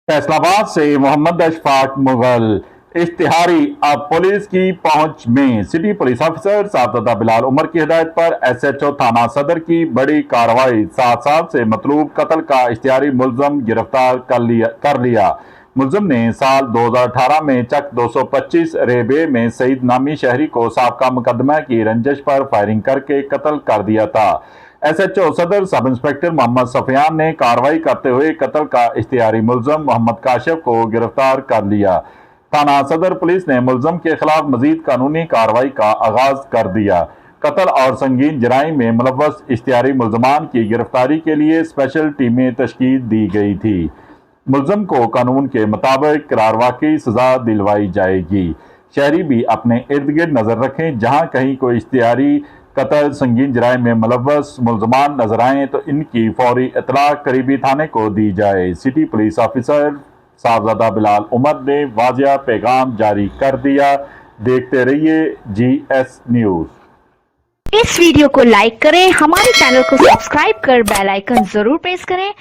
फैसलाबाद से मोहम्मद अशफाक मुगल इश्तिहारी अब पुलिस की पहुंच में। City police officer Sahibzada Bilal Umar की हिदायत पर एसएचओ थाना सदर की बड़ी कार्रवाई। 7 साल से मतलूब कत्ल का इश्तिहारी मुलजम गिरफ्तार कर लिया। मुलजम ने साल 2018 में चक 225 रेबे में सईद नामी शहरी को साबका मुकदमा की रंजिश पर फायरिंग करके कत्ल कर दिया था। एसएचओ सदर सब इंस्पेक्टर मोहम्मद सफियान ने कार्रवाई करते हुए कत्ल का इश्तिहारी मुलजम मोहम्मद काशिफ को गिरफ्तार कर लिया। थाना सदर पुलिस ने मुलजम के खिलाफ मजीद कानूनी कार्रवाई का आगाज कर दिया। कत्ल और संगीन जराइम में मुलव्वस इश्तिहारी मुलजमान की गिरफ्तारी के लिए स्पेशल टीमें तश्कील दी गई थी। मुलजम को कानून के मुताबिक करारवाकी सजा दिलवाई जाएगी। शहरी भी अपने इर्द गिर्द नजर रखें, जहां कहीं कोई इश्तिहारी कत्ल संगीन जराइम में मुलव्वस मुलजमान नजर आए तो इनकी फौरी इतला करीबी थाने को दी जाए। City police officer Sahibzada Bilal Umar ने वाजिया पैगाम जारी कर दिया। देखते रहिए GS न्यूज। इस वीडियो को लाइक करें, हमारे चैनल को सब्सक्राइब कर बेल आइकन जरूर प्रेस करें।